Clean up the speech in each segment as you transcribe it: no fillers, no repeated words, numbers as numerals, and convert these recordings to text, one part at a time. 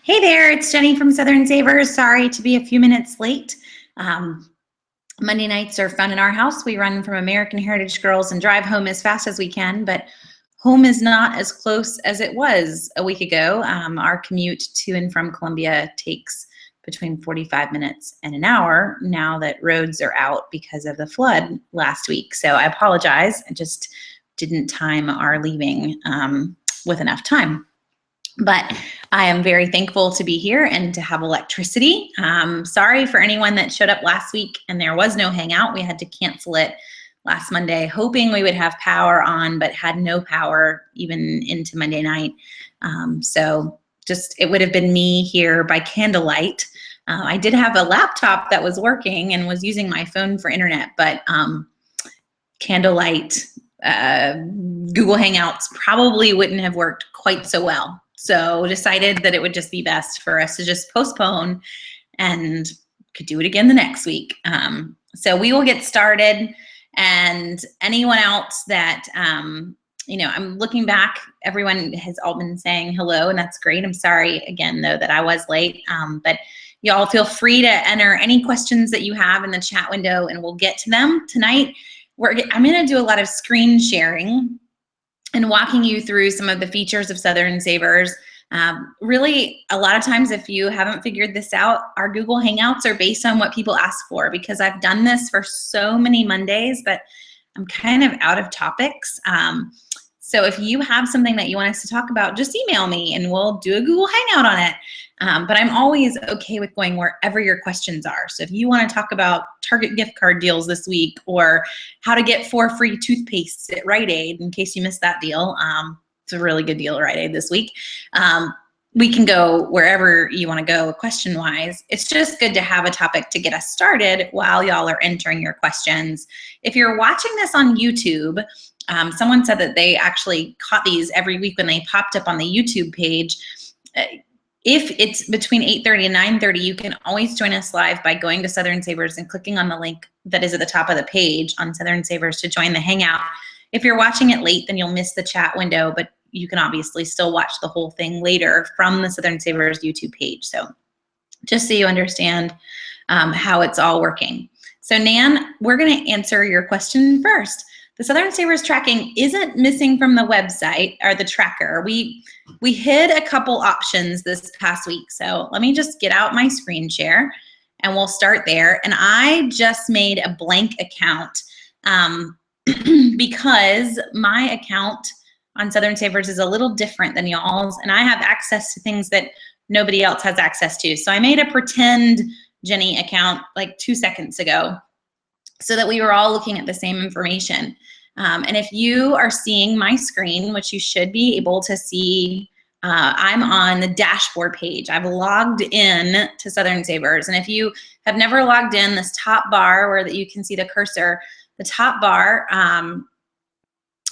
Hey there, it's Jenny from Southern Savers. Sorry to be a few minutes late. Monday nights are fun in our house. We run from American Heritage Girls and drive home as fast as we can, but home is not as close as it was a week ago. Our commute to and from Columbia takes between 45 minutes and an hour now that roads are out because of the flood last week. So I apologize. I just didn't time our leaving with enough time. But I am very thankful to be here and to have electricity. Sorry for anyone that showed up last week and there was no hangout. We had to cancel it last Monday, hoping we would have power on, but had no power even into Monday night. So it would have been me here by candlelight. I did have a laptop that was working and was using my phone for internet, but candlelight, Google Hangouts probably wouldn't have worked quite so well. So decided that it would just be best for us to just postpone and could do it again the next week. So we will get started, and anyone else that, I'm looking back, everyone has all been saying hello, and that's great. I'm sorry again though that I was late, but y'all feel free to enter any questions that you have in the chat window and we'll get to them tonight. I'm gonna do a lot of screen sharing and walking you through some of the features of Southern Savers. Really, a lot of times if you haven't figured this out, our Google Hangouts are based on what people ask for, because I've done this for so many Mondays that I'm kind of out of topics. So if you have something that you want us to talk about, just email me and we'll do a Google Hangout on it. But I'm always okay with going wherever your questions are. So if you want to talk about Target gift card deals this week, or how to get 4 free toothpastes at Rite Aid, in case you missed that deal, it's a really good deal at Rite Aid this week. We can go wherever you want to go question-wise. It's just good to have a topic to get us started while y'all are entering your questions. If you're watching this on YouTube, someone said that they actually caught these every week when they popped up on the YouTube page. If it's between 8:30 and 9:30, you can always join us live by going to Southern Savers and clicking on the link that is at the top of the page on Southern Savers to join the Hangout. If you're watching it late, then you'll miss the chat window, but you can obviously still watch the whole thing later from the Southern Savers YouTube page. So just so you understand how it's all working. So Nan, we're gonna answer your question first. The Southern Savers tracking isn't missing from the website or the tracker. We hid a couple options this past week. So let me just get out my screen share and we'll start there. And I just made a blank account because my account on Southern Savers is a little different than y'all's, and I have access to things that nobody else has access to. So I made a pretend Jenny account like 2 seconds ago so that we were all looking at the same information. And if you are seeing my screen, which you should be able to see, I'm on the dashboard page. I've logged in to Southern Savers. And if you have never logged in, this top bar where that you can see the cursor, the top bar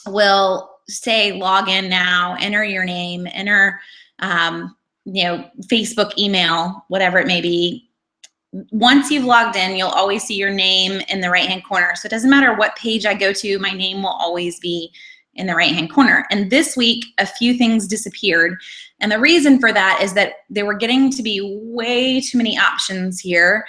will say log in now, enter your name, enter Facebook, email, whatever it may be. Once you've logged in, you'll always see your name in the right-hand corner. So it doesn't matter what page I go to, my name will always be in the right-hand corner. And this week, a few things disappeared. And the reason for that is that there were getting to be way too many options here.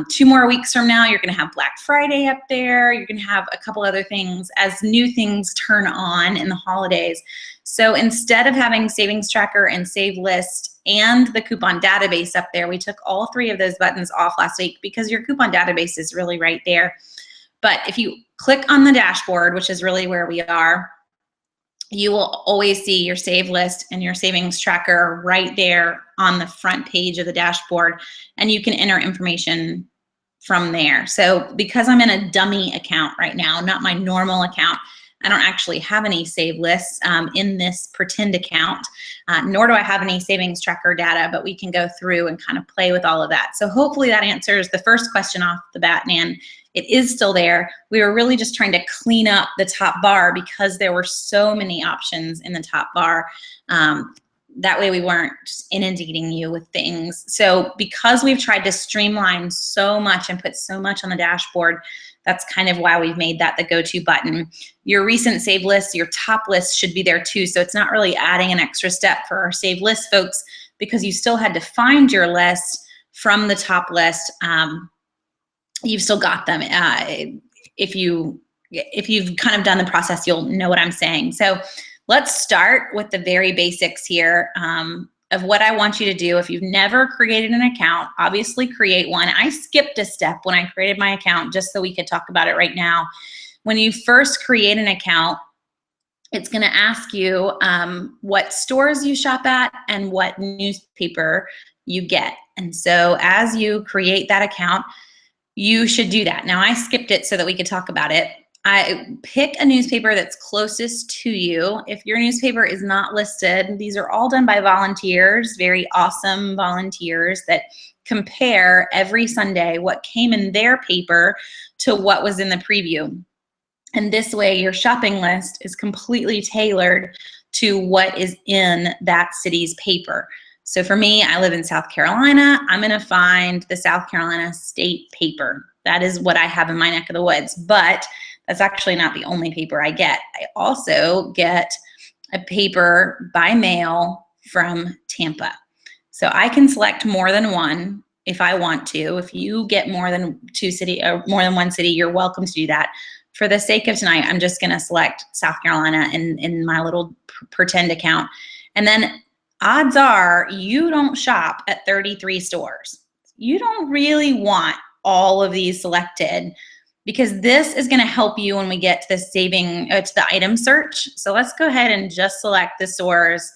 2 more weeks from now, you're gonna have Black Friday up there. You're gonna have a couple other things as new things turn on in the holidays. So instead of having Savings Tracker and Save List and the coupon database up there, we took all 3 of those buttons off last week because your coupon database is really right there. But if you click on the dashboard, which is really where we are, you will always see your Save List and your Savings Tracker right there on the front page of the dashboard, and you can enter information from there. So because I'm in a dummy account right now, not my normal account, I don't actually have any save lists in this pretend account, nor do I have any Savings Tracker data, but we can go through and kind of play with all of that. So hopefully that answers the first question off the bat, Nan. It is still there. We were really just trying to clean up the top bar because there were so many options in the top bar. That way we weren't just inundating you with things. So because we've tried to streamline so much and put so much on the dashboard, that's kind of why we've made that the go-to button. Your recent save list, your top list should be there too. So it's not really adding an extra step for our save list folks. because you still had to find your list from the top list. You've still got them. If you've kind of done the process, you'll know what I'm saying. So let's start with the very basics here of what I want you to do. If you've never created an account, obviously create one. I skipped a step when I created my account just so we could talk about it right now. When you first create an account, it's going to ask you what stores you shop at and what newspaper you get. And so as you create that account, you should do that. Now, I skipped it so that we could talk about it. I pick a newspaper that's closest to you. If your newspaper is not listed, these are all done by volunteers, very awesome volunteers that compare every Sunday what came in their paper to what was in the preview. And this way, your shopping list is completely tailored to what is in that city's paper. So for me, I live in South Carolina. I'm going to find the South Carolina State paper. That is what I have in my neck of the woods. But that's actually not the only paper I get. I also get a paper by mail from Tampa. So I can select more than one if I want to. If you get more than more than one city, you're welcome to do that. For the sake of tonight, I'm just going to select South Carolina in my little pretend account. And then odds are you don't shop at 33 stores. You don't really want all of these selected, because this is going to help you when we get to the to the item search. So let's go ahead and just select the stores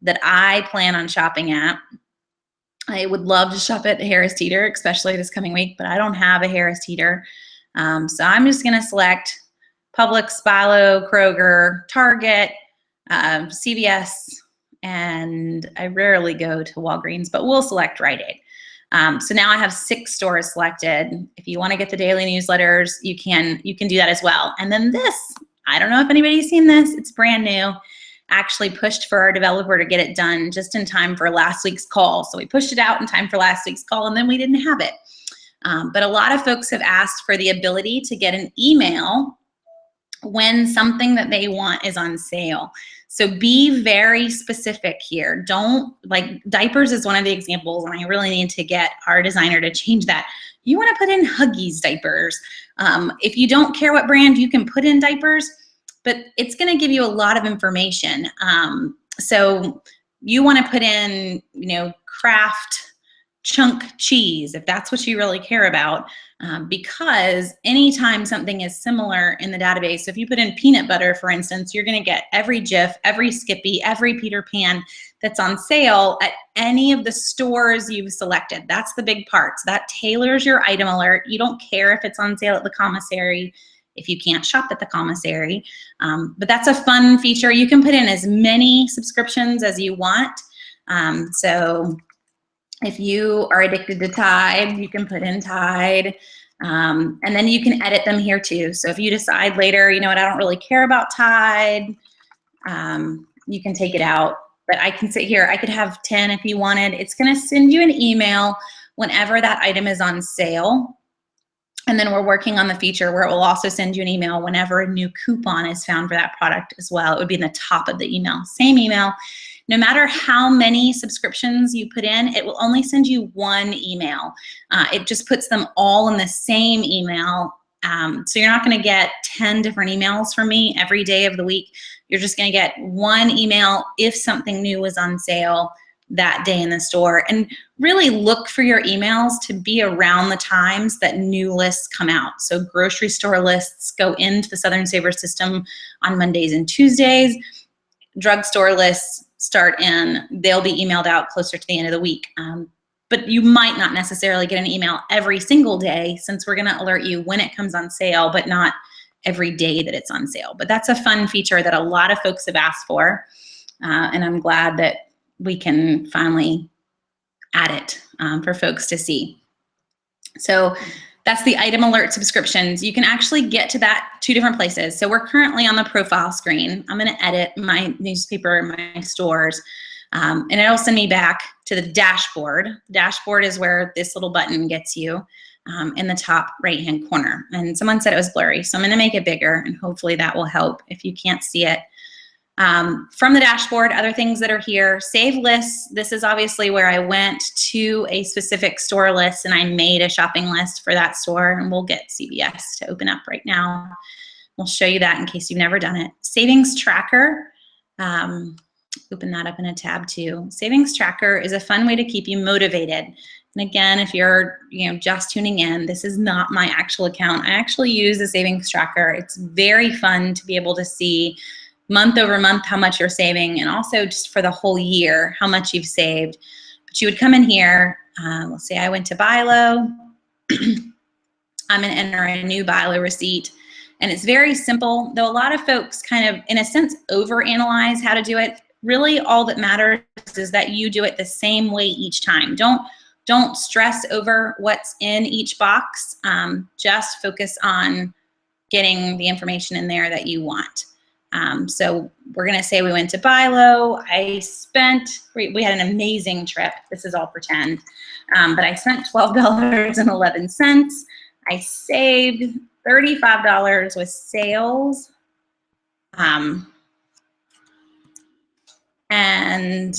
that I plan on shopping at. I would love to shop at Harris Teeter, especially this coming week, but I don't have a Harris Teeter. So I'm just going to select Publix, Philo, Kroger, Target, CVS, and I rarely go to Walgreens, but we'll select Rite Aid. So now I have 6 stores selected. If you want to get the daily newsletters, you can do that as well. And then this, I don't know if anybody's seen this, it's brand new. Actually pushed for our developer to get it done just in time for last week's call. So we pushed it out in time for last week's call, and then we didn't have it. But a lot of folks have asked for the ability to get an email when something that they want is on sale. So be very specific here. Don't, like, diapers is one of the examples, and I really need to get our designer to change that. You want to put in Huggies diapers. If you don't care what brand, you can put in diapers, but it's going to give you a lot of information. So you want to put in, Kraft chunk cheese, if that's what you really care about, because anytime something is similar in the database, so if you put in peanut butter, for instance, you're going to get every Jif, every Skippy, every Peter Pan that's on sale at any of the stores you've selected. That's the big part. So that tailors your item alert. You don't care if it's on sale at the commissary if you can't shop at the commissary, but that's a fun feature. You can put in as many subscriptions as you want. So if you are addicted to Tide, you can put in Tide, and then you can edit them here too. So if you decide later, you know what, I don't really care about Tide, you can take it out. But I can sit here, I could have 10 if you wanted. It's gonna send you an email whenever that item is on sale. And then we're working on the feature where it will also send you an email whenever a new coupon is found for that product as well. It would be in the top of the email, same email. No matter how many subscriptions you put in, it will only send you one email. It just puts them all in the same email. So you're not gonna get 10 different emails from me every day of the week. You're just gonna get one email if something new is on sale that day in the store. And really look for your emails to be around the times that new lists come out. So grocery store lists go into the Southern Saver system on Mondays and Tuesdays. Drugstore lists they'll be emailed out closer to the end of the week. But you might not necessarily get an email every single day, since we're gonna alert you when it comes on sale, but not every day that it's on sale. But that's a fun feature that a lot of folks have asked for. And I'm glad that we can finally add it for folks to see. So that's the item alert subscriptions. You can actually get to that 2 different places. So we're currently on the profile screen. I'm gonna edit my newspaper and my stores, and it'll send me back to the dashboard. The dashboard is where this little button gets you in the top right-hand corner. And someone said it was blurry, so I'm gonna make it bigger, and hopefully that will help if you can't see it. From the dashboard, other things that are here, save lists. This is obviously where I went to a specific store list and I made a shopping list for that store, and we'll get CVS to open up right now. We'll show you that in case you've never done it. Savings tracker, open that up in a tab too. Savings tracker is a fun way to keep you motivated. And again, if you're just tuning in, this is not my actual account. I actually use a savings tracker. It's very fun to be able to see month over month how much you're saving, and also just for the whole year how much you've saved. But you would come in here, let's say I went to buy low. I'm going to enter a new buy low receipt. And it's very simple, though a lot of folks kind of, in a sense, overanalyze how to do it. Really, all that matters is that you do it the same way each time. Don't stress over what's in each box. Just focus on getting the information in there that you want. So we're going to say we went to buy low. We had an amazing trip. This is all pretend. But I spent $12.11. I saved $35 with sales. And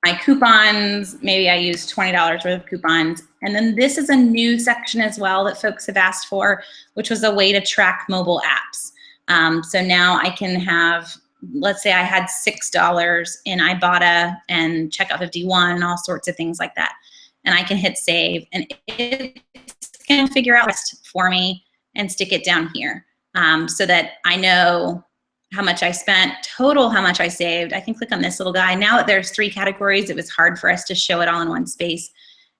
my coupons, maybe I used $20 worth of coupons. And then this is a new section as well that folks have asked for, which was a way to track mobile apps. So now I can have, let's say I had $6 in Ibotta and Checkout 51 and all sorts of things like that. And I can hit save, and it's going to figure out for me and stick it down here so that I know how much I spent, total how much I saved. I can click on this little guy. Now that there's 3 categories, it was hard for us to show it all in one space.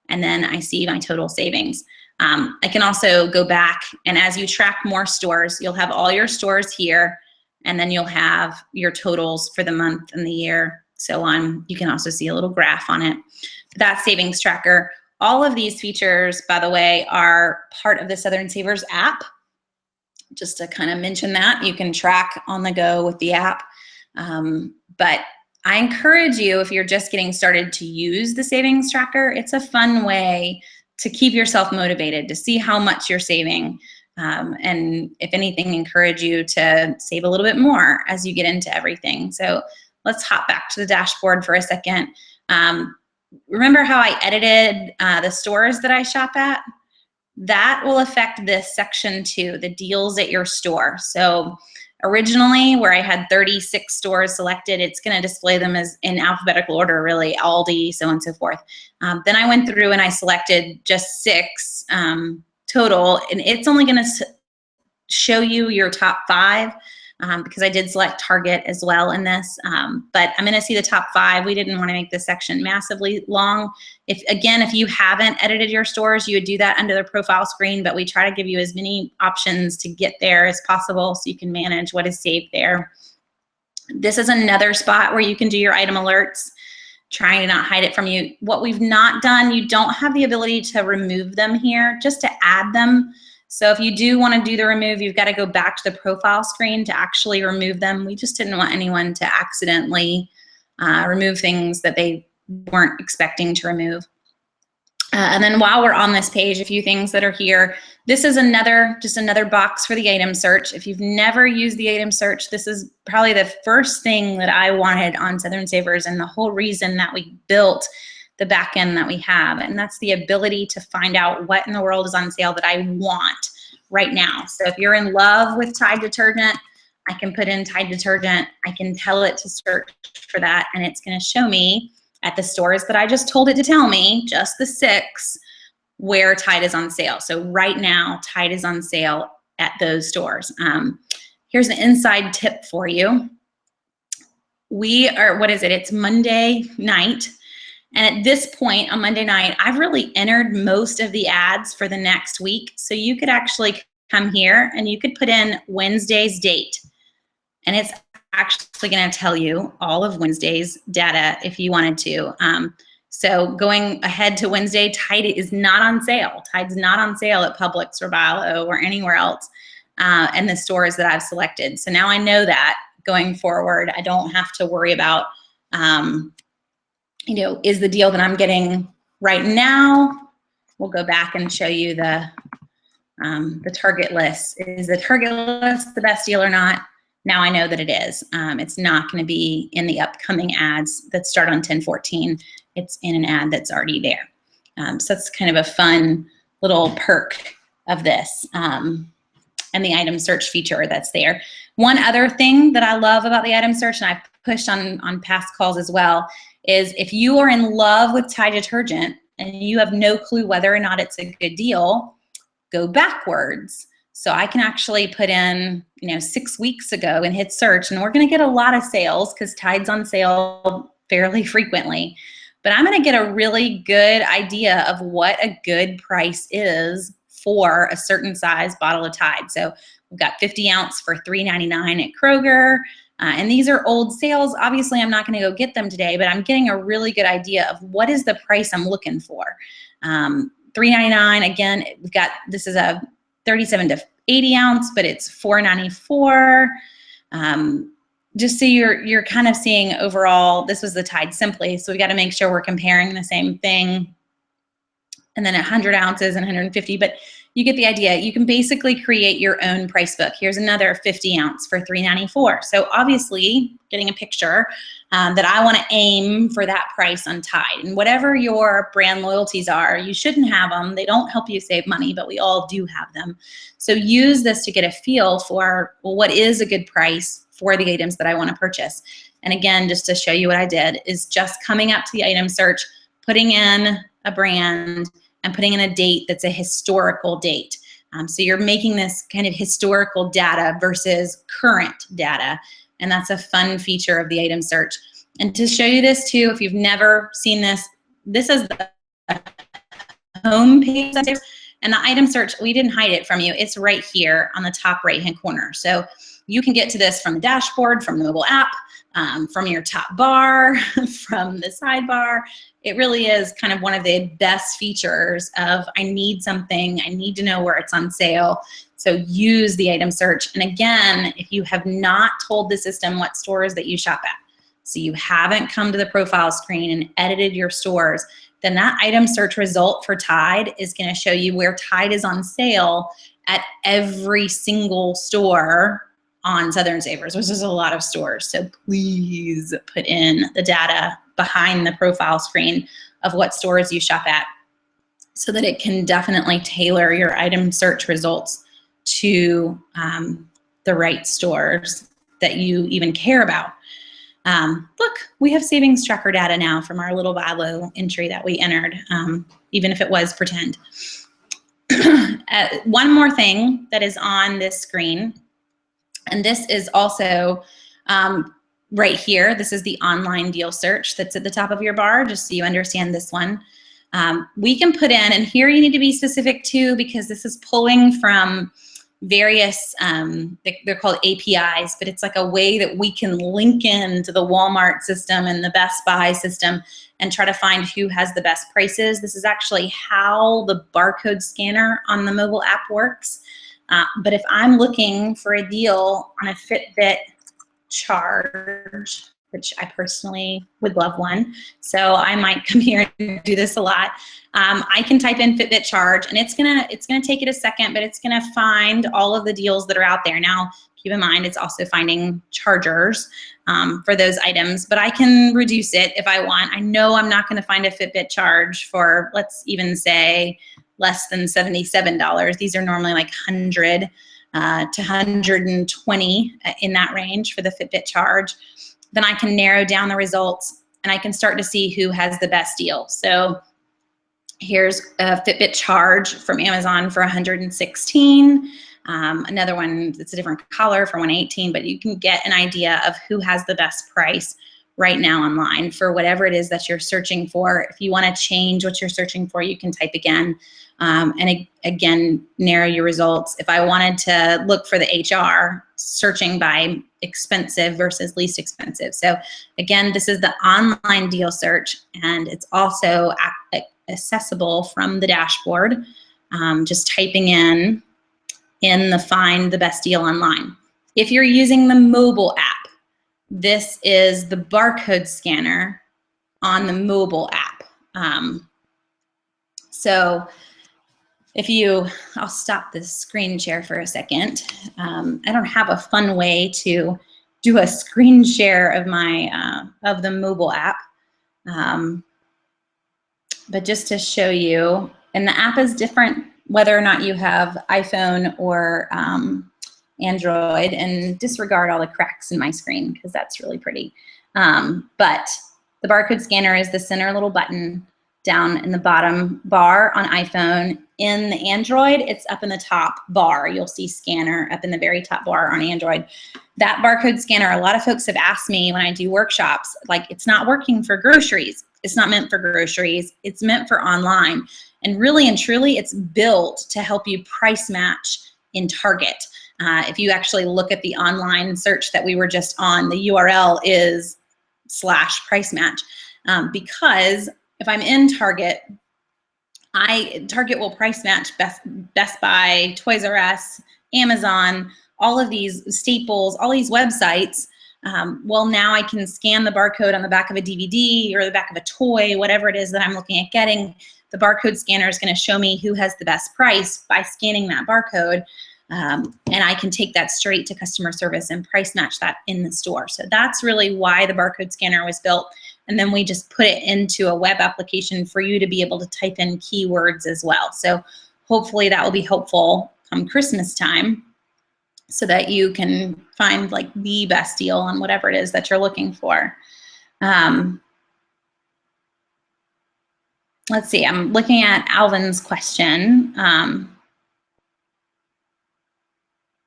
And then I see my total savings. I can also go back, and as you track more stores, you'll have all your stores here, and then you'll have your totals for the month and the year, so on. You can also see a little graph on it. That savings tracker. All of these features, by the way, are part of the Southern Savers app. Just to kind of mention that, you can track on the go with the app. But I encourage you, if you're just getting started, to use the savings tracker. It's a fun way to keep yourself motivated, to see how much you're saving. And if anything, encourage you to save a little bit more as you get into everything. So let's hop back to the dashboard for a second. Remember how I edited the stores that I shop at? That will affect this section too, the deals at your store. So originally, where I had 36 stores selected, it's going to display them as in alphabetical order, really, Aldi, so on and so forth. Then I went through and I selected just 6 total, and it's only going to show you your top 5 because I did select Target as well in this. But I'm going to see the top 5. We didn't want to make this section massively long. If you haven't edited your stores, you would do that under the profile screen, but we try to give you as many options to get there as possible so you can manage what is saved there. This is another spot where you can do your item alerts, trying to not hide it from you. What we've not done, you don't have the ability to remove them here, just to add them. So if you do want to do the remove, you've got to go back to the profile screen to actually remove them. We just didn't want anyone to accidentally remove things that they weren't expecting to remove. And then while we're on this page, a few things that are here. This is just another box for the item search. If you've never used the item search, this is probably the first thing that I wanted on Southern Savers, and the whole reason that we built the back end that we have. And that's the ability to find out what in the world is on sale that I want right now. So if you're in love with Tide detergent, I can put in Tide detergent. I can tell it to search for that, and it's going to show me at the stores that I just told it to tell me, just the 6, where Tide is on sale. So right now, Tide is on sale at those stores. Here's an inside tip for you. It's Monday night. And at this point on Monday night, I've really entered most of the ads for the next week. So you could actually come here and you could put in Wednesday's date. And it's actually going to tell you all of Wednesday's data if you wanted to. So going ahead to Wednesday, Tide is not on sale. Tide's not on sale at Publix or BioO or anywhere else in the stores that I've selected. So now I know that going forward, I don't have to worry about is the deal that I'm getting right now. We'll go back and show you the Target list. Is the Target list the best deal or not? Now I know that it is. It's not going to be in the upcoming ads that start on 10/14. It's in an ad that's already there. So that's kind of a fun little perk of this and the item search feature that's there. One other thing that I love about the item search, and I've pushed on past calls as well, is if you are in love with Tide detergent and you have no clue whether or not it's a good deal, go backwards. So I can actually put in, 6 weeks ago and hit search, and we're gonna get a lot of sales because Tide's on sale fairly frequently. But I'm gonna get a really good idea of what a good price is for a certain size bottle of Tide. So we've got 50 ounce for $3.99 at Kroger. And these are old sales. Obviously, I'm not gonna go get them today, but I'm getting a really good idea of what is the price I'm looking for. $3.99, again, this is a 37 to 80 ounce, but it's $4.94. Just so you're kind of seeing overall, this was the Tide Simply, so we got to make sure we're comparing the same thing. And then 100 ounces and 150, but you get the idea. You can basically create your own price book. Here's another 50 ounce for $3.94. So obviously, getting a picture that I want to aim for that price on Tide. And whatever your brand loyalties are, you shouldn't have them. They don't help you save money, but we all do have them. So use this to get a feel for, well, what is a good price for the items that I want to purchase. And again, just to show you what I did, is just coming up to the item search, putting in a brand, and putting in a date that's a historical date. So you're making this kind of historical data versus current data. And that's a fun feature of the item search. And to show you this too, if you've never seen this, this is the home page. And the item search, we didn't hide it from you. It's right here on the top right-hand corner. So you can get to this from the dashboard, from the mobile app, from your top bar, from the sidebar. It really is kind of one of the best features of I need something, I need to know where it's on sale. So use the item search. And again, if you have not told the system what stores that you shop at, so you haven't come to the profile screen and edited your stores, then that item search result for Tide is going to show you where Tide is on sale at every single store on Southern Savers, which is a lot of stores. So please put in the data behind the profile screen of what stores you shop at so that it can definitely tailor your item search results to the right stores that you even care about. Look, we have savings tracker data now from our little Valo entry that we entered, even if it was pretend. One more thing that is on this screen, and this is also right here. This is the online deal search that's at the top of your bar, just so you understand this one. We can put in, and here you need to be specific too, because this is pulling from various, they're called APIs, but it's like a way that we can link into the Walmart system and the Best Buy system and try to find who has the best prices. This is actually how the barcode scanner on the mobile app works. But if I'm looking for a deal on a Fitbit charge, which I personally would love one, so I might come here and do this a lot. I can type in Fitbit charge, and it's gonna take it a second, but it's gonna find all of the deals that are out there. Now, keep in mind, it's also finding chargers for those items, but I can reduce it if I want. I know I'm not gonna find a Fitbit charge for, let's even say, less than $77. These are normally like 100 to 120 in that range for the Fitbit charge. Then I can narrow down the results and I can start to see who has the best deal. So here's a Fitbit charge from Amazon for 116. Another one that's a different color for 118, but you can get an idea of who has the best price right now online for whatever it is that you're searching for. If you want to change what you're searching for, you can type again. And again, narrow your results. If I wanted to look for the HR, searching by expensive versus least expensive. So again, this is the online deal search, and it's also accessible from the dashboard, just typing in the find the best deal online. If you're using the mobile app, this is the barcode scanner on the mobile app. So I'll stop this screen share for a second. I don't have a fun way to do a screen share of my, of the mobile app. But just to show you, and the app is different whether or not you have iPhone or Android, and disregard all the cracks in my screen because that's really pretty. But the barcode scanner is the center little button down in the bottom bar on iPhone. In the Android, it's up in the top bar. You'll see scanner up in the very top bar on Android. That barcode scanner, a lot of folks have asked me when I do workshops, like, it's not working for groceries. It's not meant for groceries. It's meant for online. And really and truly, it's built to help you price match in Target. If you actually look at the online search that we were just on, the URL is /price match. Because if I'm in Target, Target will price match Best Buy, Toys R Us, Amazon, all of these staples, all these websites. Well, now I can scan the barcode on the back of a DVD or the back of a toy, whatever it is that I'm looking at getting. The barcode scanner is going to show me who has the best price by scanning that barcode. And I can take that straight to customer service and price match that in the store. So that's really why the barcode scanner was built. And then we just put it into a web application for you to be able to type in keywords as well. So hopefully that will be helpful come Christmas time so that you can find like the best deal on whatever it is that you're looking for. Let's see, I'm looking at Alvin's question.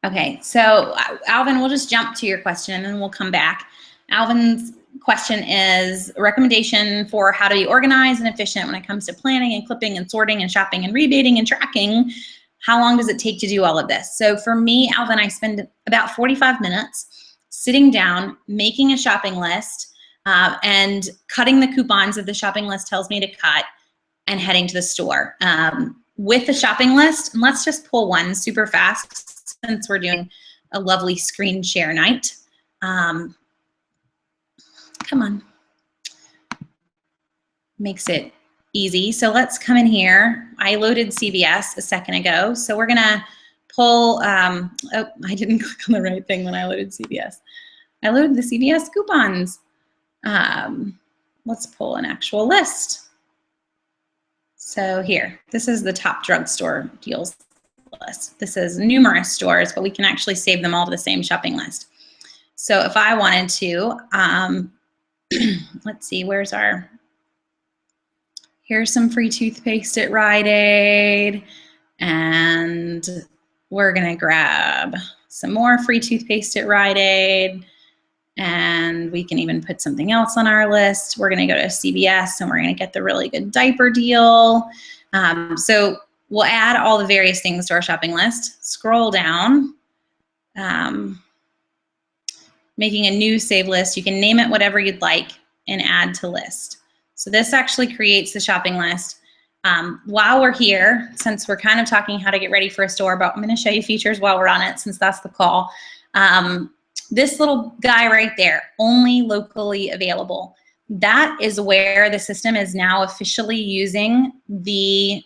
Okay, so Alvin, we'll just jump to your question and then we'll come back. Alvin's question is a recommendation for how to be organized and efficient when it comes to planning and clipping and sorting and shopping and rebating and tracking. How long does it take to do all of this? So for me, Alvin, I spend about 45 minutes sitting down, making a shopping list, and cutting the coupons that the shopping list tells me to cut and heading to the store. With the shopping list, and let's just pull one super fast since we're doing a lovely screen share night. Come on. Makes it easy. So let's come in here. I loaded CVS a second ago. So we're gonna pull, oh, I didn't click on the right thing when I loaded CVS. I loaded the CVS coupons. Let's pull an actual list. So here, this is the top drugstore deals list. This is numerous stores, but we can actually save them all to the same shopping list. So if I wanted to, let's see, where's our, here's some free toothpaste at Rite Aid, and we're gonna grab some more free toothpaste at Rite Aid, and we can even put something else on our list. We're gonna go to CVS and we're gonna get the really good diaper deal. So we'll add all the various things to our shopping list, scroll down, making a new save list. You can name it whatever you'd like and add to list. So this actually creates the shopping list. While we're here, since we're kind of talking how to get ready for a store, but I'm gonna show you features while we're on it since that's the call. This little guy right there, only locally available. That is where the system is now officially using the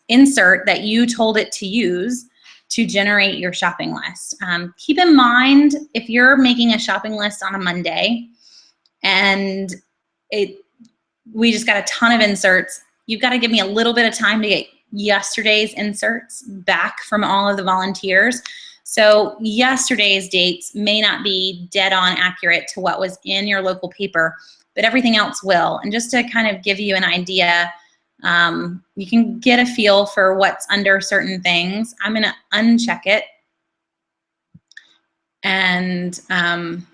insert that you told it to use to generate your shopping list. Keep in mind, if you're making a shopping list on a Monday and we just got a ton of inserts, you've got to give me a little bit of time to get yesterday's inserts back from all of the volunteers. So yesterday's dates may not be dead on accurate to what was in your local paper, but everything else will. And just to kind of give you an idea, you can get a feel for what's under certain things. I'm gonna uncheck it. And then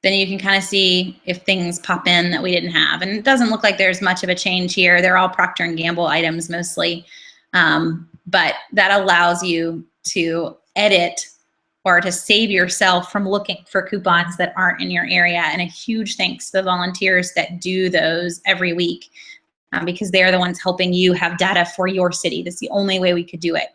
you can kind of see if things pop in that we didn't have. And it doesn't look like there's much of a change here. They're all Procter & Gamble items mostly. But that allows you to edit or to save yourself from looking for coupons that aren't in your area. And a huge thanks to the volunteers that do those every week, because they're the ones helping you have data for your city. That's the only way we could do it.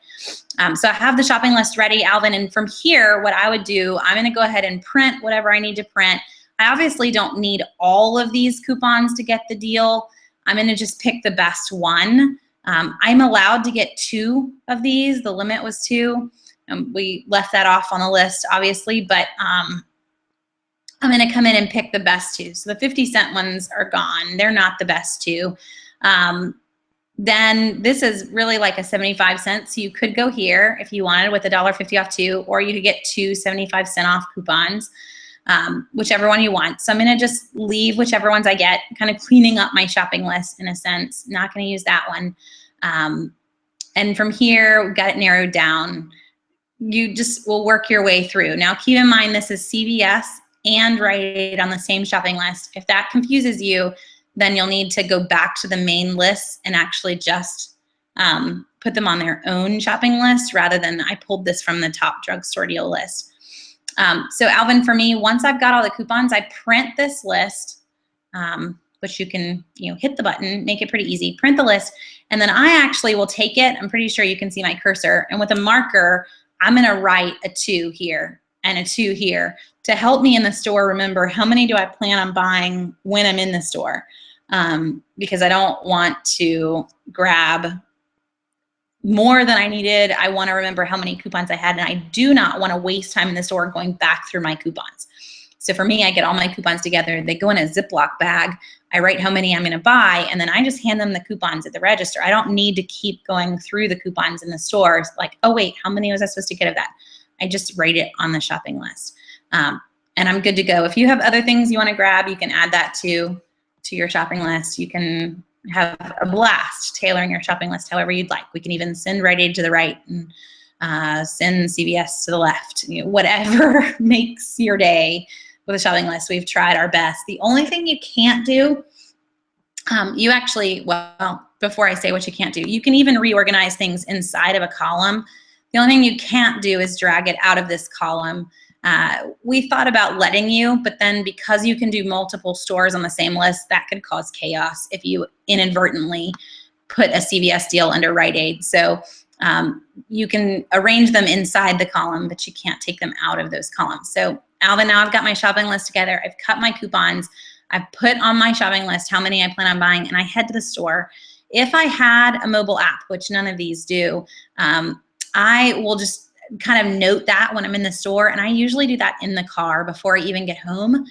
So I have the shopping list ready, Alvin, and from here, what I would do, I'm gonna go ahead and print whatever I need to print. I obviously don't need all of these coupons to get the deal. I'm gonna just pick the best one. I'm allowed to get 2 of these. The limit was 2. We left that off on the list, obviously, but I'm gonna come in and pick the best 2. So the 50-cent ones are gone. They're not the best 2. Then this is really like a 75 cents. So you could go here if you wanted with $1.50 off 2, or you could get 2 75-cent off coupons, whichever one you want. So I'm gonna just leave whichever ones I get, kind of cleaning up my shopping list in a sense. Not gonna use that one. And from here, we got it narrowed down. You just will work your way through. Now keep in mind this is CVS and Rite Aid on the same shopping list. If that confuses you, then you'll need to go back to the main list and actually just put them on their own shopping list rather than I pulled this from the top drugstore deal list. So Alvin, for me, once I've got all the coupons, I print this list, which you can hit the button, make it pretty easy, print the list, and then I actually will take it. I'm pretty sure you can see my cursor, and with a marker, I'm gonna write a 2 here and a 2 here to help me in the store remember how many do I plan on buying when I'm in the store. Because I don't want to grab more than I needed. I want to remember how many coupons I had, and I do not want to waste time in the store going back through my coupons. So for me, I get all my coupons together. They go in a Ziploc bag. I write how many I'm going to buy, and then I just hand them the coupons at the register. I don't need to keep going through the coupons in the stores like, oh wait, how many was I supposed to get of that? I just write it on the shopping list. And I'm good to go. If you have other things you want to grab, you can add that to your shopping list. You can have a blast tailoring your shopping list however you'd like. We can even send Rite Aid to the right and send CVS to the left. Whatever makes your day with a shopping list. We've tried our best. The only thing you can't do, before I say what you can't do, you can even reorganize things inside of a column. The only thing you can't do is drag it out of this column. We thought about letting you, but then because you can do multiple stores on the same list, that could cause chaos if you inadvertently put a CVS deal under Rite Aid. So you can arrange them inside the column, but you can't take them out of those columns. So Alvin, now I've got my shopping list together. I've cut my coupons. I've put on my shopping list how many I plan on buying, and I head to the store. If I had a mobile app, which none of these do, I will just kind of note that when I'm in the store, and I usually do that in the car before I even get home.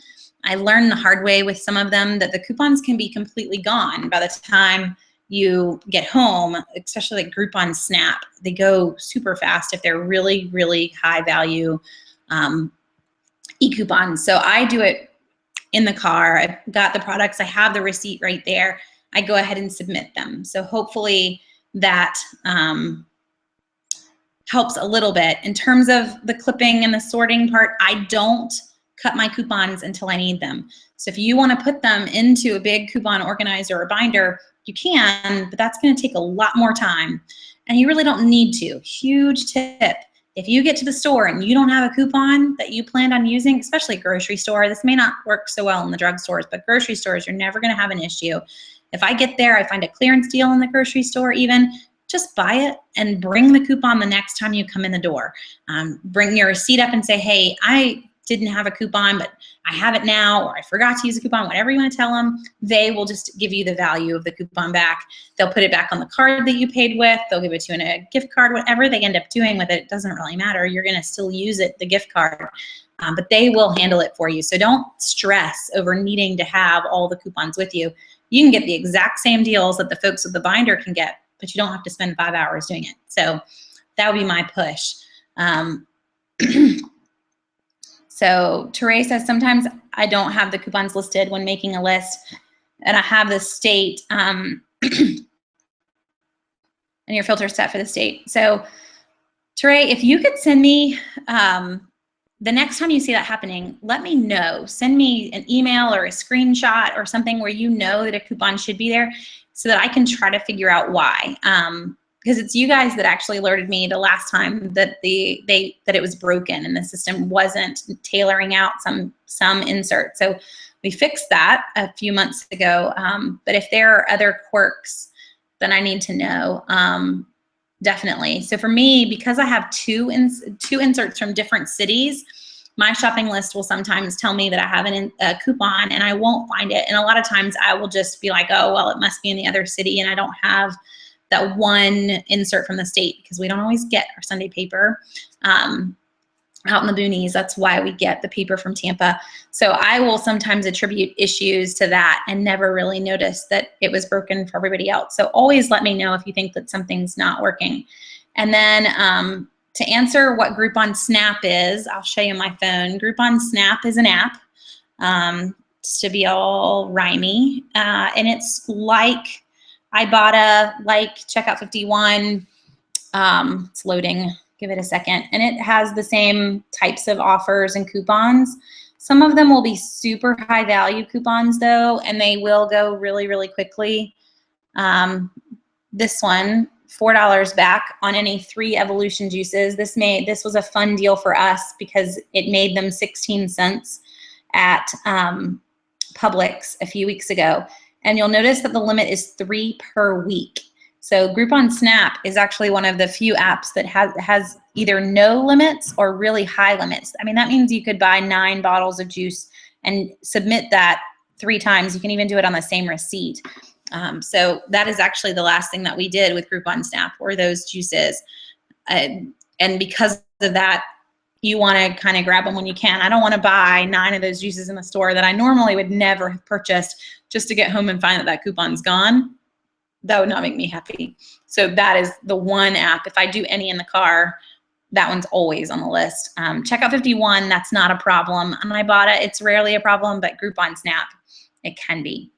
I learned the hard way with some of them that the coupons can be completely gone by the time you get home, especially like Groupon Snap. They go super fast if they're really, really high value e-coupons. So I do it in the car. I've got the products, I have the receipt right there. I go ahead and submit them. So hopefully that helps a little bit. In terms of the clipping and the sorting part, I don't cut my coupons until I need them. So if you want to put them into a big coupon organizer or binder, you can, but that's going to take a lot more time. And you really don't need to. Huge tip. If you get to the store and you don't have a coupon that you planned on using, especially grocery store, this may not work so well in the drugstores, but grocery stores, you're never going to have an issue. If I get there, I find a clearance deal in the grocery store even, just buy it and bring the coupon the next time you come in the door. Bring your receipt up and say, hey, I didn't have a coupon, but I have it now, or I forgot to use a coupon, whatever you want to tell them. They will just give you the value of the coupon back. They'll put it back on the card that you paid with. They'll give it to you in a gift card, whatever they end up doing with it, it doesn't really matter. You're going to still use it, the gift card, but they will handle it for you. So don't stress over needing to have all the coupons with you. You can get the exact same deals that the folks with the binder can get, but you don't have to spend 5 hours doing it. So that would be my push. So Teray says, sometimes I don't have the coupons listed when making a list, and I have the state, and your filter set for the state. So Teray, if you could send me, the next time you see that happening, let me know. Send me an email or a screenshot or something where you know that a coupon should be there so that I can try to figure out why. Because it's you guys that actually alerted me the last time that that it was broken and the system wasn't tailoring out some inserts. So we fixed that a few months ago. But if there are other quirks, then I need to know. Definitely. So for me, because I have two inserts from different cities, my shopping list will sometimes tell me that I have a coupon and I won't find it. And a lot of times I will just be like, oh, well, it must be in the other city and I don't have that one insert from the state, because we don't always get our Sunday paper out in the boonies. That's why we get the paper from Tampa. So I will sometimes attribute issues to that and never really notice that it was broken for everybody else. So always let me know if you think that something's not working. And then to answer what Groupon Snap is, I'll show you my phone. Groupon Snap is an app, just to be all rhymey. And it's like Ibotta, like Checkout 51. It's loading. Give it a second. And it has the same types of offers and coupons. Some of them will be super high value coupons though, and they will go really, really quickly. This one, $4 back on any 3 Evolution juices. This was a fun deal for us because it made them 16 cents at Publix a few weeks ago. And you'll notice that the limit is 3 per week. So Groupon Snap is actually one of the few apps that has either no limits or really high limits. I mean, that means you could buy 9 bottles of juice and submit that 3 times. You can even do it on the same receipt. So that is actually the last thing that we did with Groupon Snap, were those juices. And because of that, you want to kind of grab them when you can. I don't want to buy 9 of those juices in the store that I normally would never have purchased just to get home and find that that coupon's gone. That would not make me happy. So that is the one app. If I do any in the car, that one's always on the list. Checkout 51, that's not a problem. On Ibotta, it's rarely a problem, but Groupon Snap, it can be.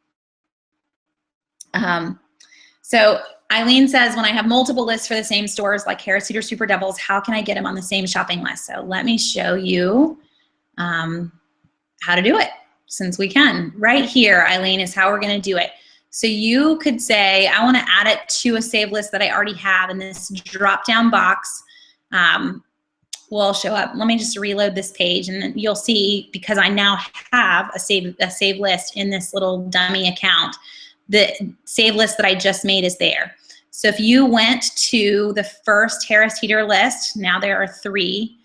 So Eileen says, when I have multiple lists for the same stores like Harris Teeter Super Devils, how can I get them on the same shopping list? So let me show you how to do it, since we can. Right here, Eileen, is how we're gonna do it. So you could say, I wanna add it to a save list that I already have, and this drop-down box will show up. Let me just reload this page, and then you'll see, because I now have a save list in this little dummy account, the save list that I just made is there. So if you went to the first Harris Teeter list, now there are 3,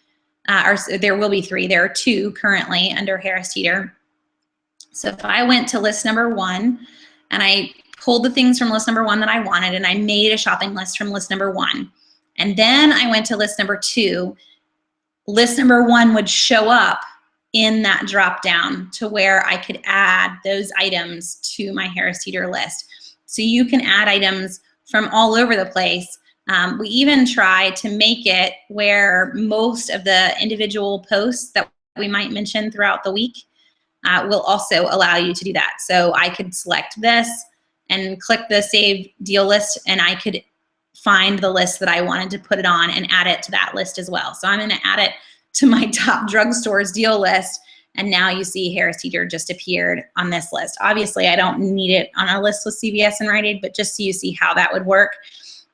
or there will be 3. There are 2 currently under Harris Teeter. So if I went to list number 1 and I pulled the things from list number 1 that I wanted, and I made a shopping list from list number 1, and then I went to list number 2, list number 1 would show up in that drop down to where I could add those items to my Harris Teeter list. So you can add items from all over the place. We even try to make it where most of the individual posts that we might mention throughout the week will also allow you to do that. So I could select this and click the save deal list, and I could find the list that I wanted to put it on and add it to that list as well. So I'm gonna add it to my top drugstores deal list, and now you see Harris Teeter just appeared on this list. Obviously, I don't need it on a list with CVS and Rite Aid, but just so you see how that would work.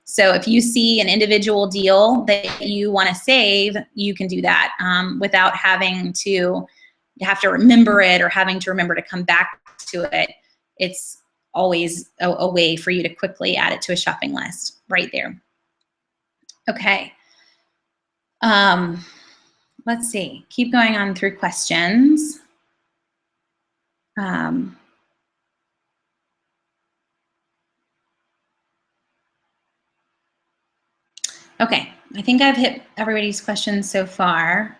So if you see an individual deal that you want to save, you can do that without having to remember it or having to remember to come back to it. It's always a way for you to quickly add it to a shopping list right there. Okay. Let's see, keep going on through questions. Okay, I think I've hit everybody's questions so far.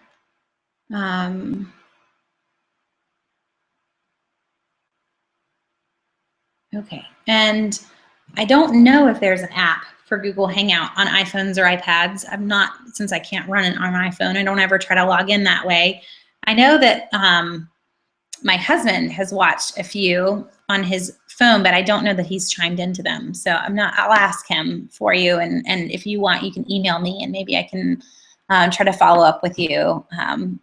Okay, and I don't know if there's an app for Google Hangout on iPhones or iPads. I'm not, since I can't run it on my iPhone, I don't ever try to log in that way. I know that my husband has watched a few on his phone, but I don't know that he's chimed into them. So I'll ask him for you, and if you want, you can email me and maybe I can try to follow up with you on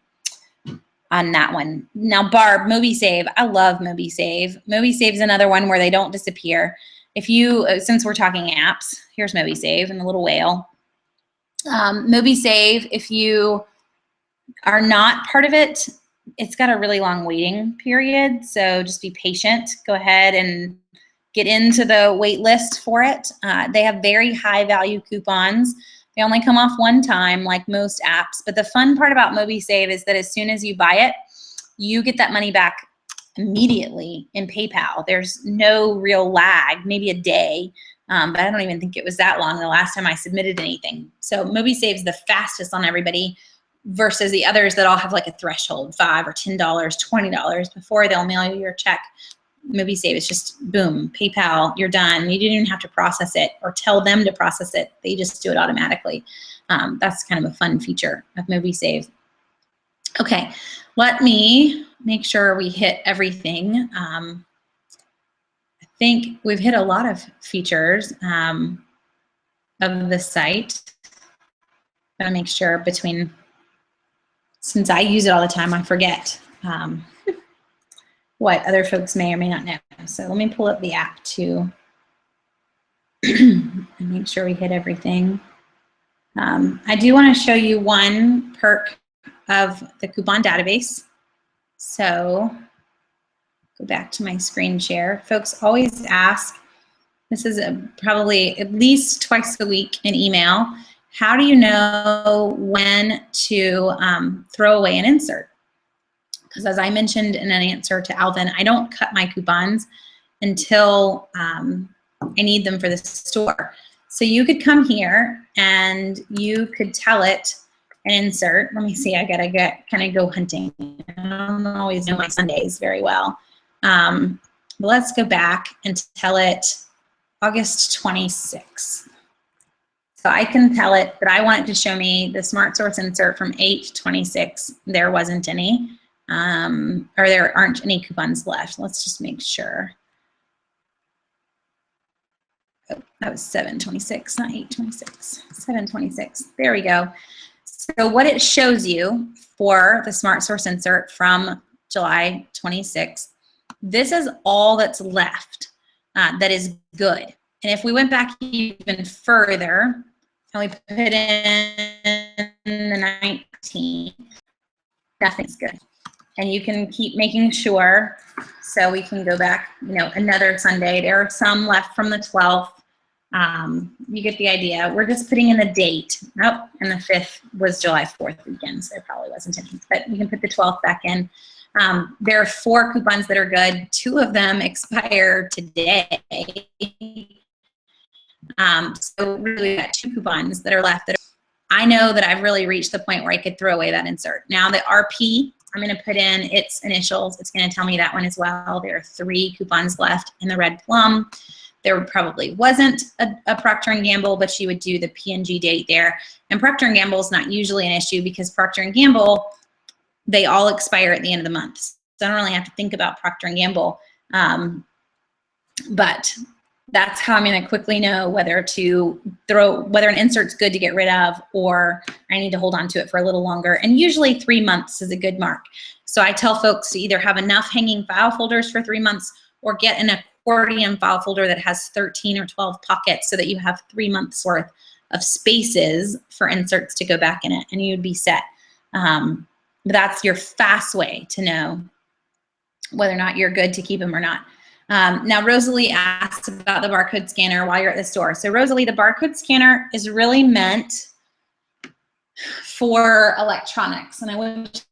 that one. Now, Barb, MobiSave, I love MobiSave. MobiSave is another one where they don't disappear. If you, since we're talking apps, here's MobiSave and the little whale. MobiSave, if you are not part of it, it's got a really long waiting period, so just be patient. Go ahead and get into the wait list for it. They have very high value coupons. They only come off one time like most apps. But the fun part about MobiSave is that as soon as you buy it, you get that money back immediately in PayPal. There's no real lag, maybe a day, but I don't even think it was that long the last time I submitted anything. So MobiSave is the fastest on everybody versus the others that all have like a threshold, $5 or $10, $20 before they'll mail you your check. MobiSave is just boom, PayPal, you're done. You didn't even have to process it or tell them to process it. They just do it automatically. That's kind of a fun feature of MobiSave. Okay, let me make sure we hit everything. I think we've hit a lot of features of the site. Gotta make sure between, since I use it all the time, I forget what other folks may or may not know. So let me pull up the app too and make sure we hit everything. I do want to show you one perk of the coupon database. So go back to my screen share. Folks always ask, this is probably at least twice a week in email, how do you know when to throw away an insert? Because as I mentioned in an answer to Alvin, I don't cut my coupons until I need them for the store. So you could come here and you could tell it an insert. Let me see, I gotta kind of go hunting. I don't always know my Sundays very well. But let's go back and tell it August 26th. So I can tell it that I want it to show me the Smart Source insert from 8/26. There wasn't any, or there aren't any coupons left. Let's just make sure. Oh, that was 7/26, not 8/26, 7/26. There we go. So what it shows you for the Smart Source insert from July 26th, this is all that's left that is good. And if we went back even further, and we put in the 19th, nothing's good. And you can keep making sure, so we can go back, you know, another Sunday. There are some left from the 12th. You get the idea. We're just putting in the date. Oh, and the 5th was July 4th weekend, so there probably wasn't any. But you can put the 12th back in. There are 4 coupons that are good. 2 of them expire today. So really, we've got 2 coupons that are left. I know that I've really reached the point where I could throw away that insert. Now the RP, I'm going to put in its initials. It's going to tell me that one as well. There are 3 coupons left in the red plum. There probably wasn't a Procter & Gamble, but she would do the P&G date there. And Procter & Gamble is not usually an issue because Procter & Gamble, they all expire at the end of the month. So I don't really have to think about Procter & Gamble. But that's how I'm going to quickly know whether an insert's good to get rid of or I need to hold on to it for a little longer. And usually 3 months is a good mark. So I tell folks to either have enough hanging file folders for 3 months or get an accordion file folder that has 13 or 12 pockets so that you have 3 months worth of spaces for inserts to go back in it, and you'd be set. But that's your fast way to know whether or not you're good to keep them or not. Now, Rosalie asked about the barcode scanner while you're at the store. So Rosalie, the barcode scanner is really meant for electronics. And I wish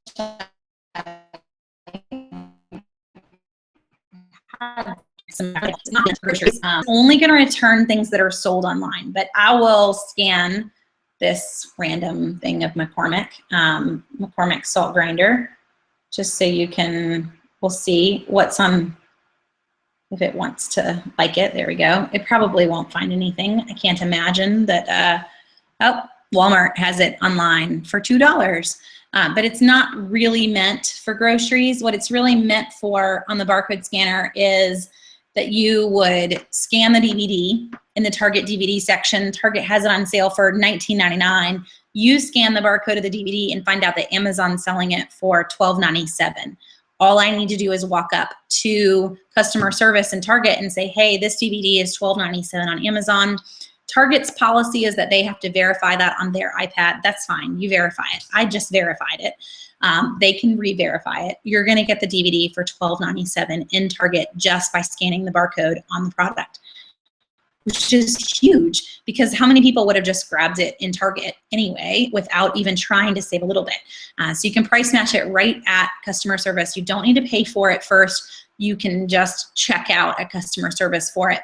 some groceries. Only going to return things that are sold online, but I will scan this random thing of McCormick, McCormick salt grinder, just so you can, we'll see what's on, if it wants to like it. There we go. It probably won't find anything. I can't imagine that, oh, Walmart has it online for $2. But it's not really meant for groceries. What it's really meant for on the barcode scanner is that you would scan the DVD in the Target DVD section. Target has it on sale for $19.99. You scan the barcode of the DVD and find out that Amazon's selling it for $12.97. All I need to do is walk up to customer service in Target and say, hey, this DVD is $12.97 on Amazon. Target's policy is that they have to verify that on their iPad. That's fine. You verify it. I just verified it. They can re-verify it. You're going to get the DVD for $12.97 in Target just by scanning the barcode on the product. which is huge because how many people would have just grabbed it in Target anyway without even trying to save a little bit. So you can price match it right at customer service. You don't need to pay for it first. You can just check out at customer service for it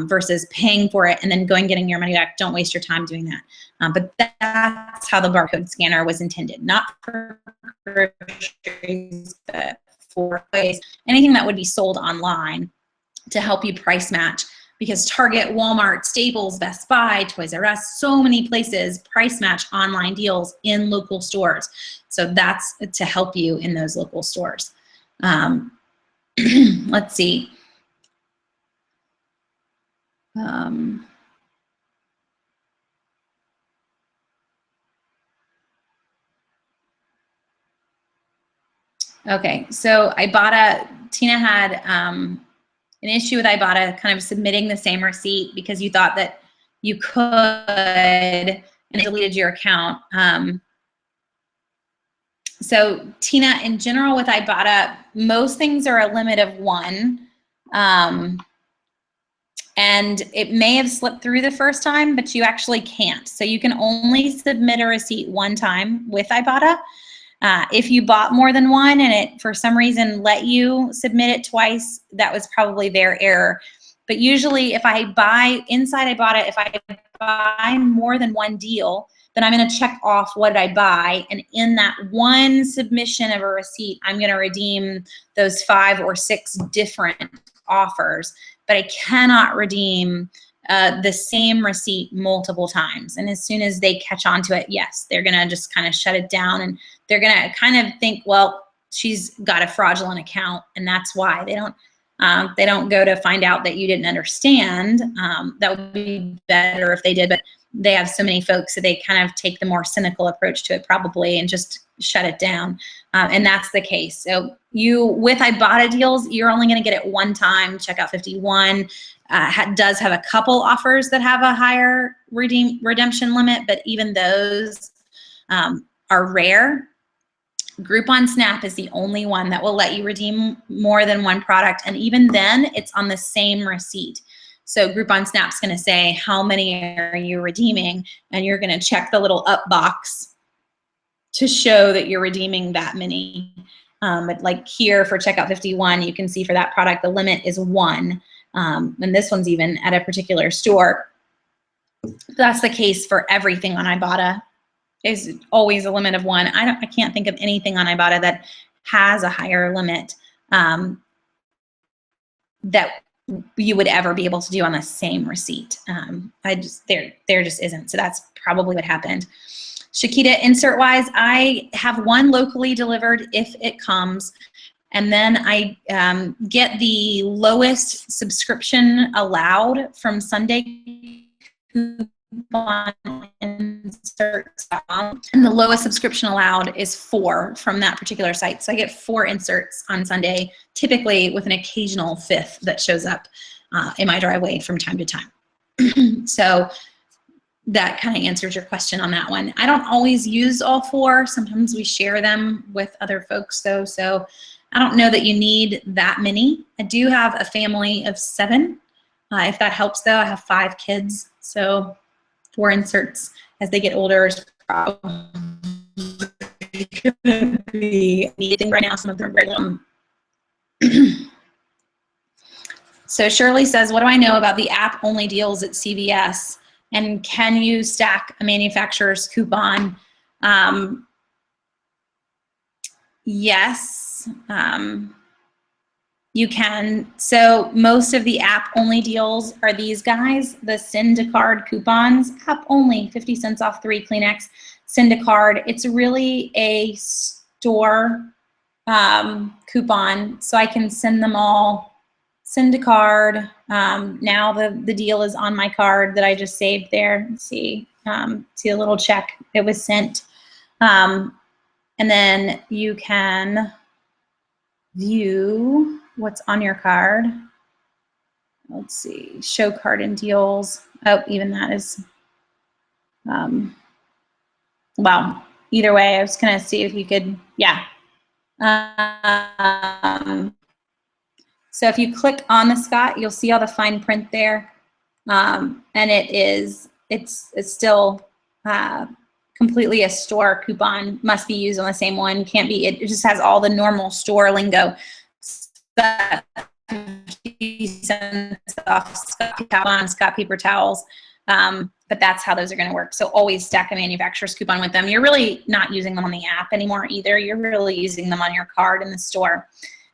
versus paying for it and then going and getting your money back. Don't waste your time doing that. But that's how the barcode scanner was intended, not for groceries, but for anything that would be sold online to help you price match. Because Target, Walmart, Staples, Best Buy, Toys R Us, so many places price match online deals in local stores. So that's to help you in those local stores. Let's see. Okay, so Tina had an issue with Ibotta kind of submitting the same receipt because you thought that you could and it deleted your account. So Tina, in general with Ibotta, most things are a limit of 1. And it may have slipped through the first time, but you actually can't. So you can only submit a receipt 1 time with Ibotta. If you bought more than 1 and it, for some reason, let you submit it twice, that was probably their error. But usually if I buy inside Ibotta, if I buy more than 1 deal, then I'm gonna check off what did I buy. And in that 1 submission of a receipt, I'm gonna redeem those 5 or 6 different offers. But I cannot redeem the same receipt multiple times. And as soon as they catch on to it, yes, they're gonna just kind of shut it down and they're gonna kind of think, well, she's got a fraudulent account and that's why. They don't go to find out that you didn't understand. That would be better if they did, but they have so many folks that they kind of take the more cynical approach to it probably and just shut it down. And that's the case. So with Ibotta deals, you're only gonna get it 1 time. Checkout 51 does have a couple offers that have a higher redemption limit, but even those are rare. Groupon Snap is the only one that will let you redeem more than 1 product. And even then, it's on the same receipt. So Groupon Snap's gonna say, how many are you redeeming? And you're gonna check the little up box to show that you're redeeming that many. But like here for checkout 51, you can see for that product, the limit is 1. And this one's even at a particular store. That's the case for everything on Ibotta. Is always a limit of 1. I can't think of anything on Ibotta that has a higher limit that you would ever be able to do on the same receipt. There just isn't. So that's probably what happened. Shakita, insert wise, I have 1 locally delivered if it comes, and then I get the lowest subscription allowed from Sunday Coupon inserts, and the lowest subscription allowed is 4 from that particular site. So I get 4 inserts on Sunday, typically with an occasional 5th that shows up in my driveway from time to time. So that kind of answers your question on that one. I don't always use all 4. Sometimes we share them with other folks though. So I don't know that you need that many. I do have a family of 7. If that helps though, I have 5 kids. So 4 inserts as they get older is probably going to be needing right now. Some of them are So Shirley says, what do I know about the app only deals at CVS? And can you stack a manufacturer's coupon? Yes, you can. So most of the app only deals are these guys, the send a card coupons, app only, 50 cents off 3 Kleenex, send a card. It's really a store coupon, so I can send them all, send a card. Now the deal is on my card that I just saved there. Let's see, see a little check, it was sent. And then you can view what's on your card. Let's see, show card and deals. Oh, even that is, well, either way, I was gonna see if you could, yeah. So if you click on the Scott, you'll see all the fine print there. And it's still completely a store coupon, must be used on the same one, can't be, it just has all the normal store lingo. Scott paper towels, but that's how those are going to work. So always stack a manufacturer's coupon with them. You're really not using them on the app anymore either. You're really using them on your card in the store.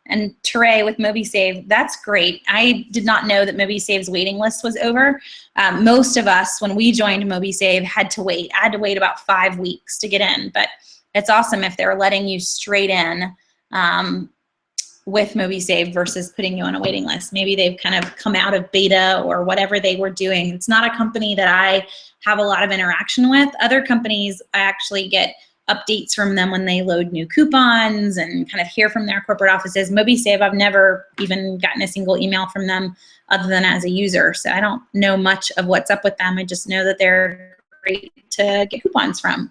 And Teray with MobiSave, that's great. I did not know that MobiSave's waiting list was over. Most of us, when we joined MobiSave, had to wait. I had to wait about 5 weeks to get in, but it's awesome if they're letting you straight in with MobiSave versus putting you on a waiting list. Maybe they've kind of come out of beta or whatever they were doing. It's not a company that I have a lot of interaction with. Other companies, I actually get updates from them when they load new coupons and kind of hear from their corporate offices. MobiSave, I've never even gotten a single email from them other than as a user. So I don't know much of what's up with them. I just know that they're great to get coupons from.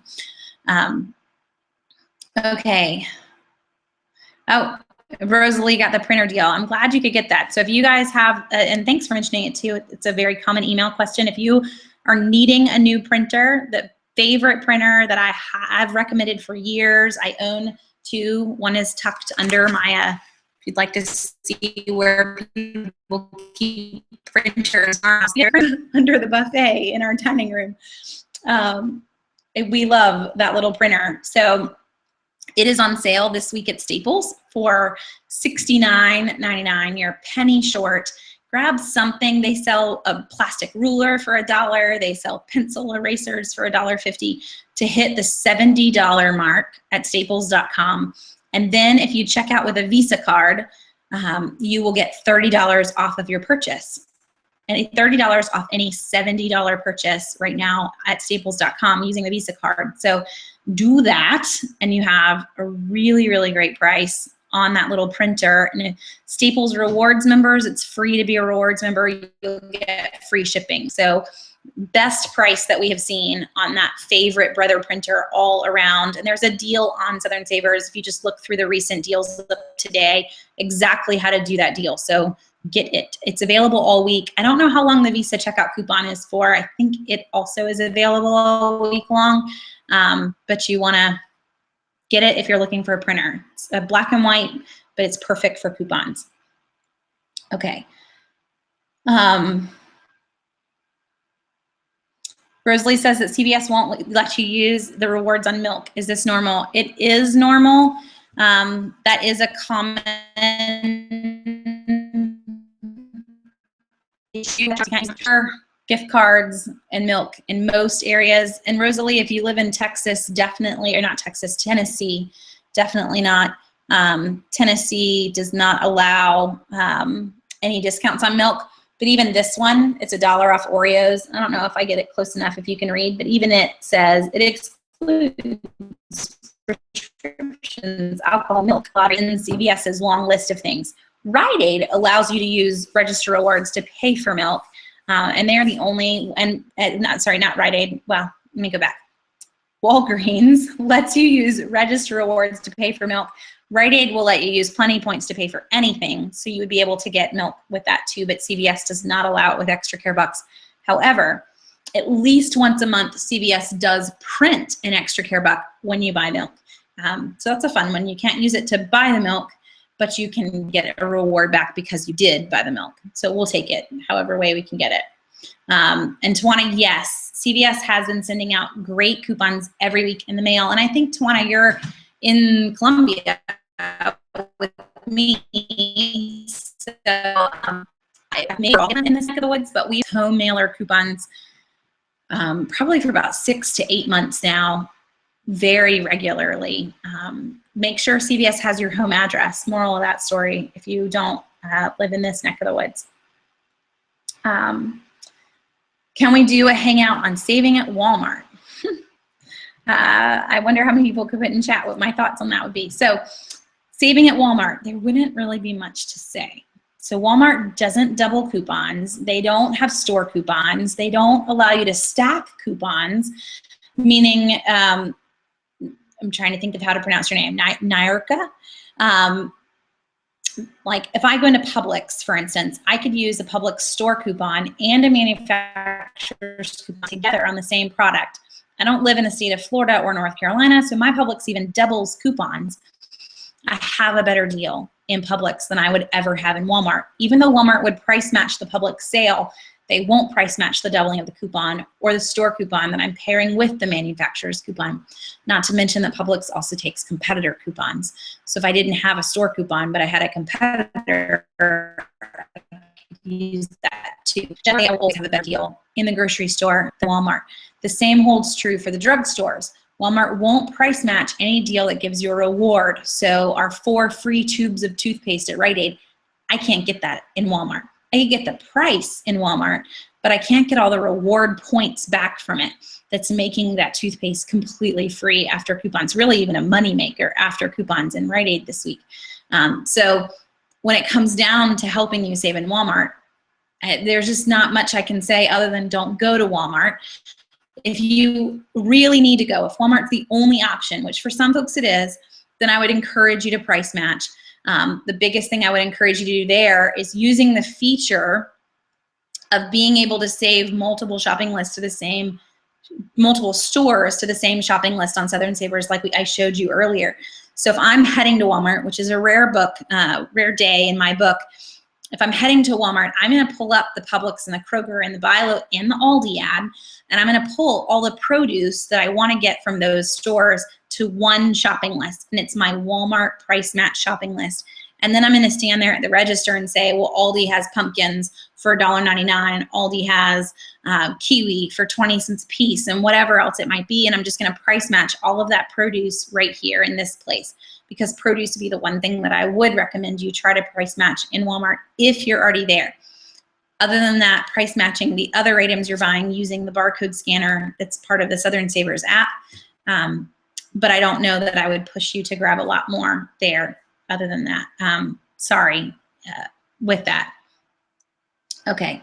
Okay. Oh, Rosalie got the printer deal. I'm glad you could get that. So if you guys have, and thanks for mentioning it too, it's a very common email question. If you are needing a new printer, the favorite printer that I have recommended for years, I own two. One is tucked under my, if you'd like to see where people keep printers, under the buffet in our dining room. We love that little printer. So it is on sale this week at Staples for $69.99. You're a penny short. Grab something. They sell a plastic ruler for $1. They sell pencil erasers for $1.50 to hit the $70 mark at staples.com. And then if you check out with a Visa card, you will get $30 off of your purchase. And $30 off any $70 purchase right now at staples.com using the Visa card. So do that, and you have a really, really great price on that little printer. And Staples Rewards members, it's free to be a rewards member. You'll get free shipping. So best price that we have seen on that favorite Brother printer all around. And there's a deal on Southern Savers. If you just look through the recent deals of today, exactly how to do that deal. So get it. It's available all week. I don't know how long the Visa checkout coupon is for. I think it also is available all week long, but you want to get it if you're looking for a printer. It's a black and white, but it's perfect for coupons. Okay. Rosalie says that CVS won't let you use the rewards on milk. Is this normal? It is normal. That is a common issue. Gift cards and milk in most areas. And Rosalie, if you live in Texas, definitely, or not Texas, Tennessee, definitely not. Tennessee does not allow any discounts on milk. But even this one, it's $1 off Oreos. I don't know if I get it close enough if you can read, but even it says it excludes prescriptions, alcohol, milk, lottery, and CVS's long list of things. Rite Aid allows you to use Register Rewards to pay for milk. And they're the only, not Rite Aid, well, let me go back. Walgreens lets you use Register Rewards to pay for milk. Rite Aid will let you use Plenty Points to pay for anything, so you would be able to get milk with that too, but CVS does not allow it with Extra Care Bucks. However, at least once a month, CVS does print an Extra Care Buck when you buy milk. So that's a fun one. You can't use it to buy the milk, but you can get a reward back because you did buy the milk. So we'll take it however way we can get it. And Tawana, yes, CVS has been sending out great coupons every week in the mail. And I think, Tawana, you're in Columbia with me. So I've made all in this neck of the woods, but we use home mailer coupons probably for about 6 to 8 months now, very regularly. Make sure CVS has your home address. Moral of that story, if you don't live in this neck of the woods. Can we do a hangout on saving at Walmart? I wonder how many people could put in chat what my thoughts on that would be. So saving at Walmart, there wouldn't really be much to say. So Walmart doesn't double coupons. They don't have store coupons. They don't allow you to stack coupons, meaning, I'm trying to think of how to pronounce your name, Nyarka. like if I go into Publix, for instance, I could use a Publix store coupon and a manufacturer's coupon together on the same product. I don't live in the state of Florida or North Carolina, so my Publix even doubles coupons. I have a better deal in Publix than I would ever have in Walmart. Even though Walmart would price match the Publix sale, they won't price match the doubling of the coupon or the store coupon that I'm pairing with the manufacturer's coupon. Not to mention that Publix also takes competitor coupons. So if I didn't have a store coupon, but I had a competitor, I could use that too. Generally, I will always have a better deal in the grocery store than Walmart. The same holds true for the drugstores. Walmart won't price match any deal that gives you a reward. So our 4 free tubes of toothpaste at Rite Aid, I can't get that in Walmart. I can get the price in Walmart, but I can't get all the reward points back from it. That's making that toothpaste completely free after coupons, really even a moneymaker after coupons in Rite Aid this week. So when it comes down to helping you save in Walmart, there's just not much I can say other than don't go to Walmart. If you really need to go, if Walmart's the only option, which for some folks it is, then I would encourage you to price match. The biggest thing I would encourage you to do there is using the feature of being able to save multiple shopping lists to the same, multiple stores to the same shopping list on Southern Savers like I showed you earlier. So if I'm heading to Walmart, which is a rare day in my book, if I'm heading to Walmart, I'm going to pull up the Publix and the Kroger and the Bilo and the Aldi ad, and I'm going to pull all the produce that I want to get from those stores to one shopping list, and it's my Walmart price match shopping list. And then I'm going to stand there at the register and say, well, Aldi has pumpkins for $1.99. Aldi has kiwi for 20 cents a piece, and whatever else it might be. And I'm just going to price match all of that produce right here in this place, because produce would be the one thing that I would recommend you try to price match in Walmart if you're already there. Other than that, price matching the other items you're buying using the barcode scanner that's part of the Southern Savers app. But I don't know that I would push you to grab a lot more there other than that. Sorry with that. Okay.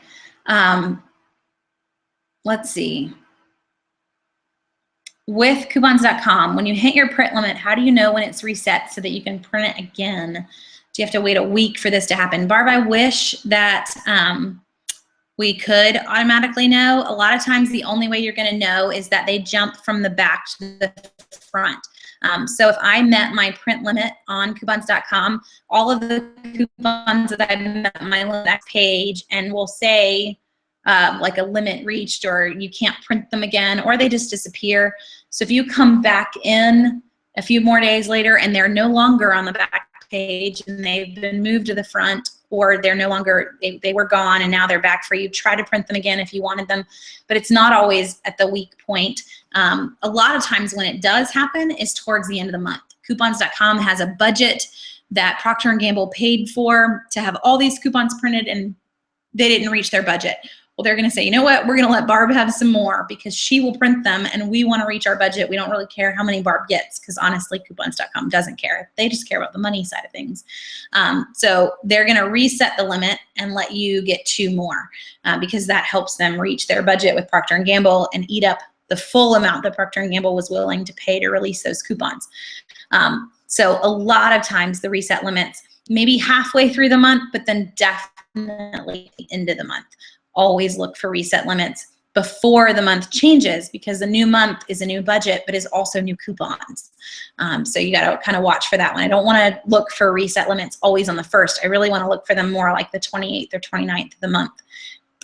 Let's see. With coupons.com, when you hit your print limit, how do you know when it's reset so that you can print it again? Do you have to wait a week for this to happen? Barb, I wish that we could automatically know. A lot of times the only way you're gonna know is that they jump from the back to the front. So if I met my print limit on coupons.com, all of the coupons that I met on my next page and will say like a limit reached, or you can't print them again, or they just disappear. So if you come back in a few more days later and they're no longer on the back page and they've been moved to the front, or they're no longer, they were gone and now they're back for you, try to print them again if you wanted them, but it's not always at the week point. A lot of times when it does happen is towards the end of the month. Coupons.com has a budget that Procter & Gamble paid for to have all these coupons printed, and they didn't reach their budget. Well, they're going to say, you know what, we're going to let Barb have some more because she will print them and we want to reach our budget. We don't really care how many Barb gets, because honestly, coupons.com doesn't care. They just care about the money side of things. So they're going to reset the limit and let you get 2 more because that helps them reach their budget with Procter & Gamble and eat up the full amount that Procter & Gamble was willing to pay to release those coupons. So a lot of times the reset limits maybe halfway through the month, but then definitely at the end of the month. Always look for reset limits before the month changes, because the new month is a new budget, but is also new coupons. So you got to kind of watch for that one. I don't want to look for reset limits always on the 1st. I really want to look for them more like the 28th or 29th of the month,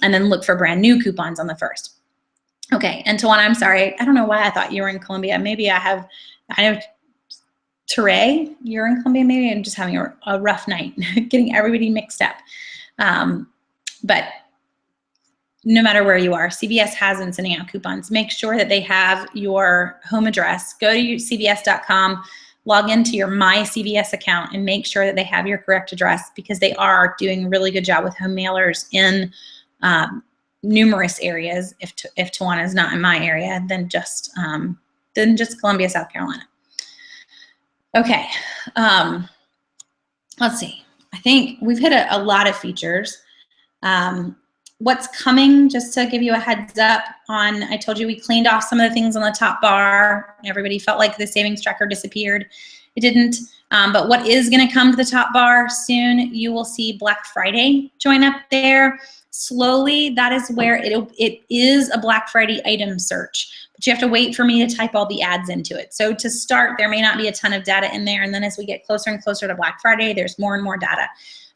and then look for brand new coupons on the 1st. Okay, and Tawana, I'm sorry. I don't know why I thought you were in Columbia. Maybe I know Teray, you're in Columbia. Maybe I'm just having a rough night getting everybody mixed up. But no matter where you are, CVS has been sending out coupons. Make sure that they have your home address. Go to CVS.com, log into your My CVS account, and make sure that they have your correct address, because they are doing a really good job with home mailers in numerous areas. If Tawana is not in my area, then just Columbia, South Carolina. Okay, let's see. I think we've hit a lot of features. What's coming, just to give you a heads up on, I told you we cleaned off some of the things on the top bar. Everybody felt like the savings tracker disappeared. it didn't. But what is going to come to the top bar soon, you will see Black Friday join up there. Slowly, that is where it is a Black Friday item search, but you have to wait for me to type all the ads into it. So to start, there may not be a ton of data in there, and then as we get closer and closer to Black Friday, there's more and more data.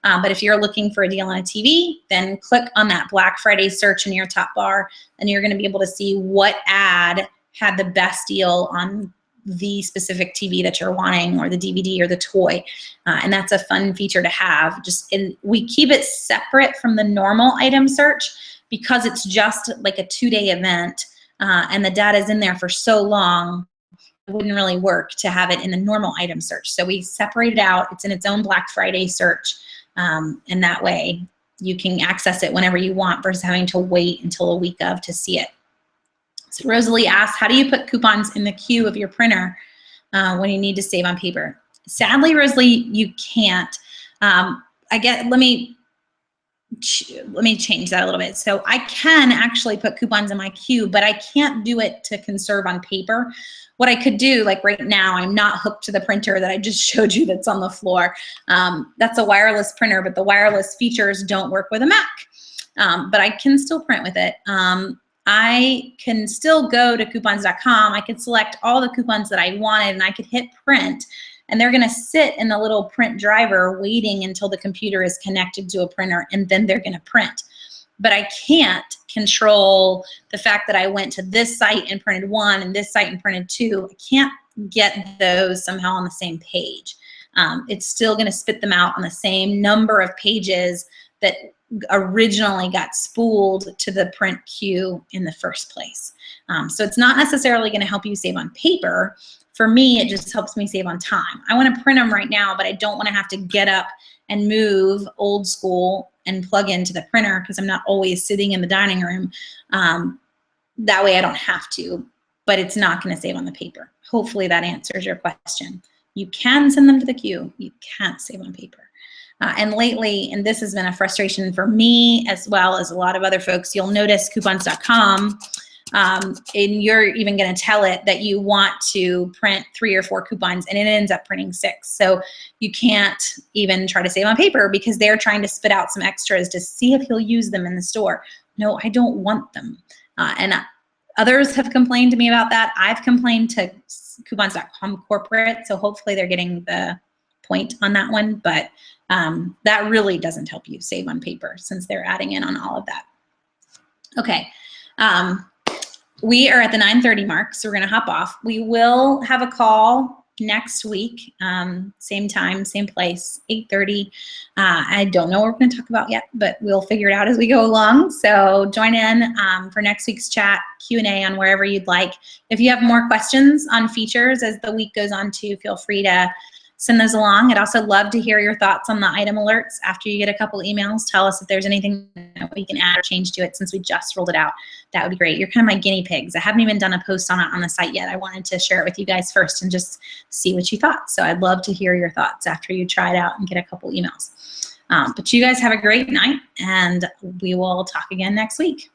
But if you're looking for a deal on a TV, then click on that Black Friday search in your top bar, and you're going to be able to see what ad had the best deal on the specific TV that you're wanting, or the DVD or the toy. And that's a fun feature to have. We keep it separate from the normal item search because it's just like a 2-day event, and the data is in there for so long, it wouldn't really work to have it in the normal item search. So we separate it out. It's in its own Black Friday search. And that way you can access it whenever you want versus having to wait until a week of to see it. So Rosalie asks, how do you put coupons in the queue of your printer when you need to save on paper? Sadly, Rosalie, you can't. Let me change that a little bit. So I can actually put coupons in my queue, but I can't do it to conserve on paper. What I could do, like right now, I'm not hooked to the printer that I just showed you that's on the floor. That's a wireless printer, but the wireless features don't work with a Mac. But I can still print with it. I can still go to coupons.com. I could select all the coupons that I wanted, and I could hit print, and they're going to sit in the little print driver waiting until the computer is connected to a printer, and then they're going to print. But I can't control the fact that I went to this site and printed 1 and this site and printed 2. I can't get those somehow on the same page. It's still going to spit them out on the same number of pages that originally got spooled to the print queue in the first place. So it's not necessarily going to help you save on paper. For me, it just helps me save on time. I want to print them right now, but I don't want to have to get up and move old school and plug into the printer because I'm not always sitting in the dining room. That way I don't have to, but it's not going to save on the paper. Hopefully that answers your question. You can send them to the queue. You can't save on paper. And lately, and this has been a frustration for me as well as a lot of other folks, you'll notice coupons.com, and you're even going to tell it that you want to print 3 or 4 coupons, and it ends up printing 6. So you can't even try to save on paper because they're trying to spit out some extras to see if he'll use them in the store. No, I don't want them. And others have complained to me about that. I've complained to coupons.com corporate, so hopefully they're getting the point on that one, but that really doesn't help you save on paper since they're adding in on all of that. Okay, we are at the 9:30 mark, so we're gonna hop off. We will have a call next week, same time, same place, 8:30. I don't know what we're gonna talk about yet, but we'll figure it out as we go along. So join in for next week's chat, Q&A on wherever you'd like. If you have more questions on features as the week goes on too, feel free to send those along. I'd also love to hear your thoughts on the item alerts. After you get a couple emails, tell us if there's anything that we can add or change to it since we just rolled it out. That would be great. You're kind of my guinea pigs. I haven't even done a post on it on the site yet. I wanted to share it with you guys first and just see what you thought. So I'd love to hear your thoughts after you try it out and get a couple emails. But you guys have a great night, and we will talk again next week.